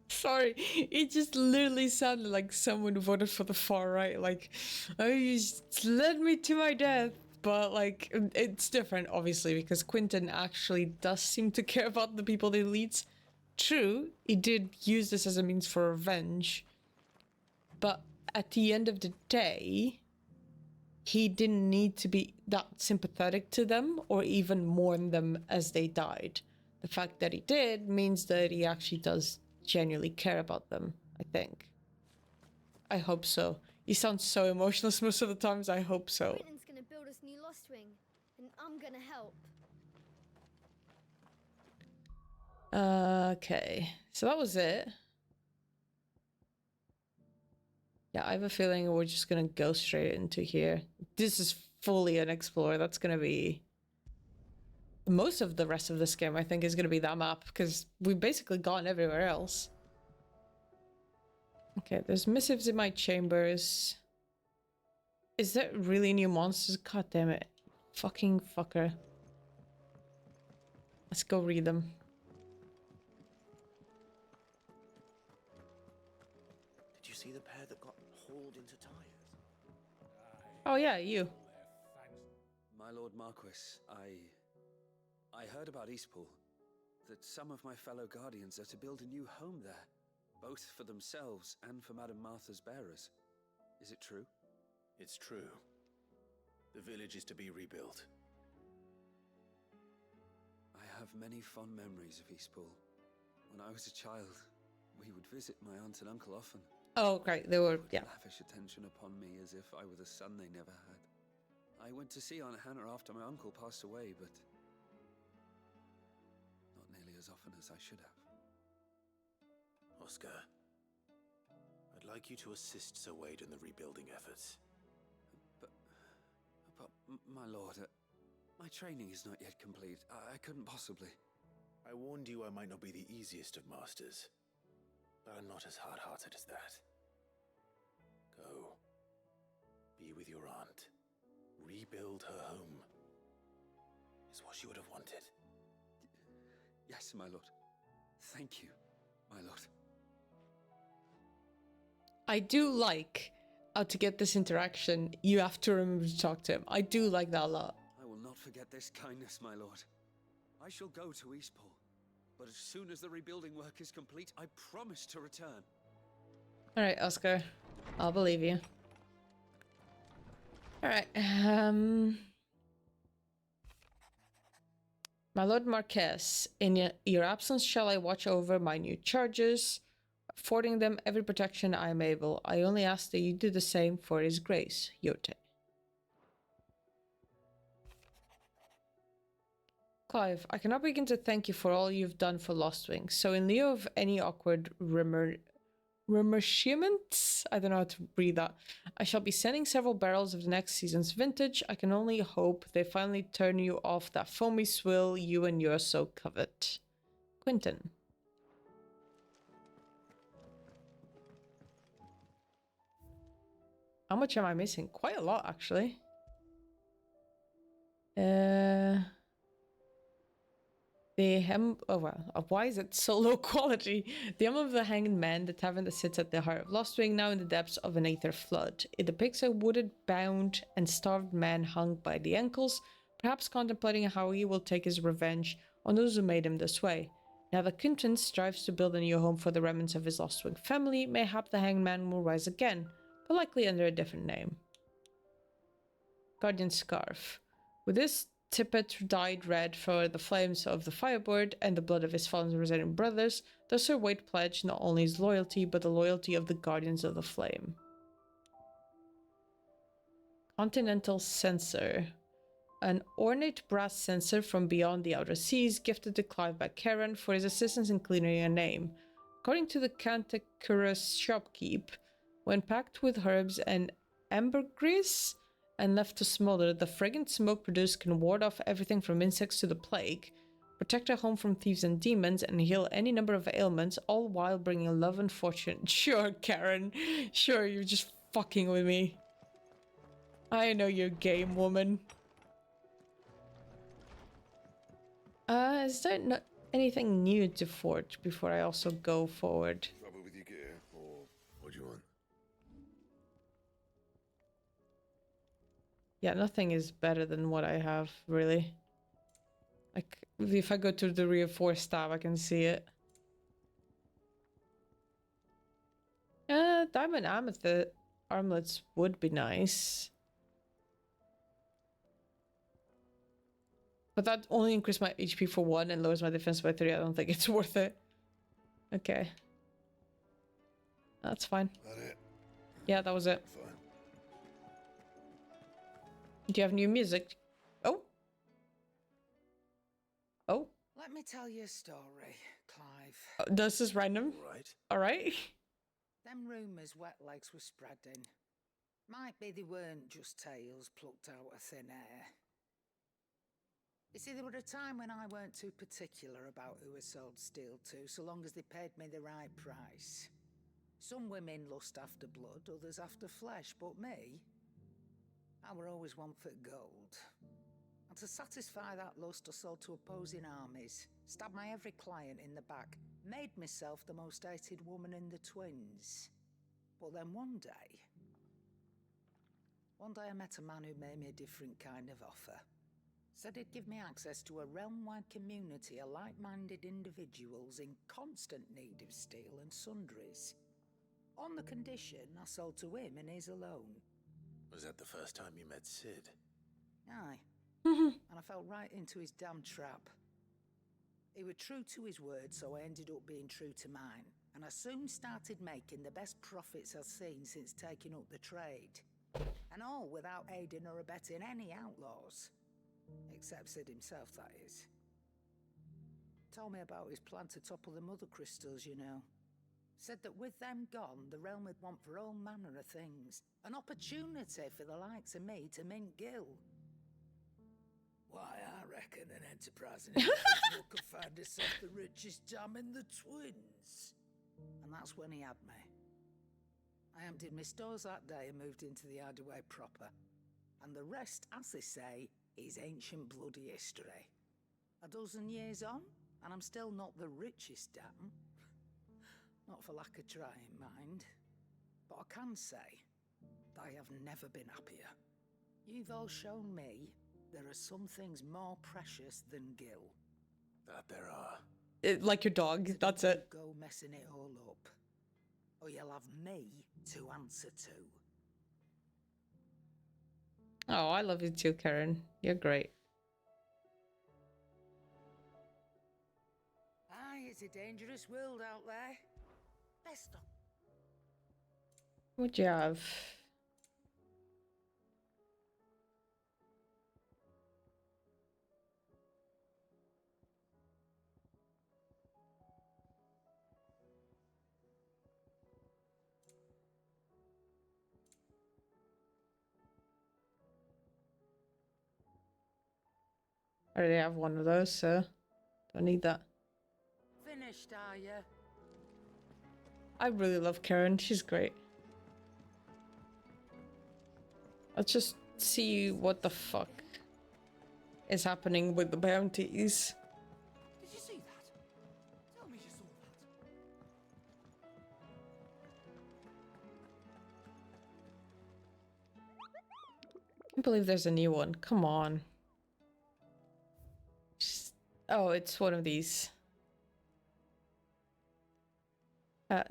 Sorry, it just literally sounded like someone voted for the far right. Like, oh, you just led me to my death. But, like, it's different, obviously, because Quintin actually does seem to care about the people that he leads. True, he did use this as a means for revenge. But at the end of the day, he didn't need to be that sympathetic to them or even mourn them as they died. The fact that he did means that he actually does genuinely care about them, I think. I hope so. He sounds so emotionless most of the times. I hope so.
Quentin's gonna build us new Lost Wing, and I'm gonna help.
Okay, so that was it. Yeah, I have a feeling we're just gonna go straight into here. This is fully an explorer. That's gonna be... most of the rest of this game, I think, is gonna be that map, because we've basically gone everywhere else. Okay, there's missives in my chambers. Is that really new monsters? God damn it. Fucking fucker. Let's go read them.
Did you see the pair that got hauled into tires?
Oh yeah, you.
My Lord Marquis, I heard about Eastpool. That some of my fellow guardians are to build a new home there. Both for themselves and for Madame Martha's bearers. Is it true?
It's true. The village is to be rebuilt.
I have many fond memories of Eastpool. When I was a child, we would visit my aunt and uncle often.
Oh, great. They were, yeah.
Lavish attention upon me as if I were the son they never had. I went to see Aunt Hannah after my uncle passed away, but not nearly as often as I should have.
Oscar, I'd like you to assist Sir Wade in the rebuilding efforts.
But my lord, my training is not yet complete. I couldn't possibly.
I warned you I might not be the easiest of masters, but I'm not as hard-hearted as that. Go. Be with your aunt. Rebuild her home. Is what she would have wanted.
Yes, my lord. Thank you, my lord.
I do like how to get this interaction, you have to remember to talk to him. I do like that a lot.
I will not forget this kindness, my lord. I shall go to Eastpool, but as soon as the rebuilding work is complete, I promise to return.
Alright, Oscar. I'll believe you. Alright, my Lord Marquess, in your absence shall I watch over my new charges, affording them every protection I am able. I only ask that you do the same for His Grace, Yote. Clive, I cannot begin to thank you for all you've done for Lostwing, so in lieu of any awkward remerciements, I don't know how to read that, I shall be sending several barrels of the next season's vintage. I can only hope they finally turn you off that foamy swill you and yours so covet. Quintin. How much am I missing? Quite a lot, actually. The hem. Oh well. Why is it so low quality? The emblem of the Hanged Man, the tavern that sits at the heart of Lostwing, now in the depths of an aether flood. It depicts a wooded, bound, and starved man hung by the ankles, perhaps contemplating how he will take his revenge on those who made him this way. Now that Quinton strives to build a new home for the remnants of his Lostwing family, mayhap the Hanged Man will rise again, but likely under a different name. Guardian Scarf. With this tippet dyed red for the flames of the Firebird and the blood of his fallen residing brothers, does Sir Wade pledge not only his loyalty, but the loyalty of the Guardians of the Flame. Continental Censer. An ornate brass censer from beyond the outer seas, gifted to Clive by Karen for his assistance in clearing a name. According to the Cantankerous shopkeep, when packed with herbs and ambergris and left to smolder, the fragrant smoke produced can ward off everything from insects to the plague, protect a home from thieves and demons, and heal any number of ailments, all while bringing love and fortune. Sure, Karen. Sure, you're just fucking with me. I know you're game, woman. Is there not anything new to forge before I also go forward?
Trouble with your gear, or what do you want?
Yeah, nothing is better than what I have, really. Like, if I go to the reinforced staff, I can see it. Diamond amethyst armlets would be nice. But that only increased my HP for 1 and lowers my defense by 3. I don't think it's worth it. Okay. That's fine.
That it?
Yeah, that was it.
Fine.
Do you have new music? Oh. Oh.
Let me tell you a story, Clive.
This is random.
Right.
Alright.
Them rumours wet legs were spreading. Might be they weren't just tales plucked out of thin air. You see, there were a time when I weren't too particular about who I sold steel to, so long as they paid me the right price. Some women lust after blood, others after flesh, but me, I were always one for gold. And to satisfy that lust, I sold to opposing armies, stabbed my every client in the back, made myself the most hated woman in the twins. But then one day I met a man who made me a different kind of offer. Said he'd give me access to a realm-wide community of like-minded individuals in constant need of steel and sundries. On the condition I sold to him and his alone.
Was that the first time you met Sid?
Aye. And I fell right into his damn trap. He were true to his word, so I ended up being true to mine. And I soon started making the best profits I've seen since taking up the trade. And all without aiding or abetting any outlaws. Except Sid himself, that is. Told me about his plan to topple the mother crystals, you know. Said that with them gone, the realm would want for all manner of things. An opportunity for the likes of me to mint gil. Why, I reckon an enterprising individual could find herself the richest dam in the twins. And that's when he had me. I emptied my stores that day and moved into the hideaway proper. And the rest, as they say, is ancient bloody history. A dozen years on, and I'm still not the richest dam. Not for lack of trying, mind. But I can say that I have never been happier. You've all shown me there are some things more precious than gil.
That there are.
Like your dog, that's it.
Go messing it all up. Or you'll have me to answer to.
Oh, I love you too, Karen. You're great.
Aye, it's a dangerous world out there. Best of.
What'd you have? I already have one of those, so don't need that.
Finished, are you?
I really love Karen. She's great. Let's just see what the fuck is happening with the bounties.
Did
can't believe there's a new one. Come on. Oh, it's one of these.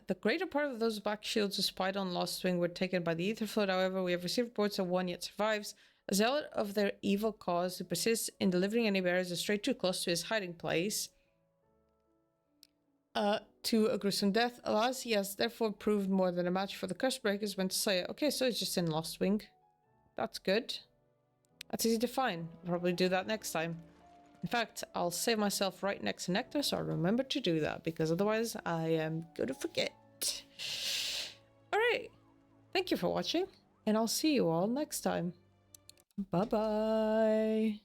The greater part of those black shields who spied on Lost Wing were taken by the Ether Flood. However, we have received reports that one yet survives. A zealot of their evil cause who persists in delivering any bearers straight too close to his hiding place to a gruesome death. Alas, he has therefore proved more than a match for the curse breakers when to say it. Okay, so it's just in Lost Wing. That's good. That's easy to find. I'll probably do that next time. In fact, I'll save myself right next to Nectar, so I'll remember to do that, because otherwise I am going to forget. Alright, thank you for watching, and I'll see you all next time. Bye-bye.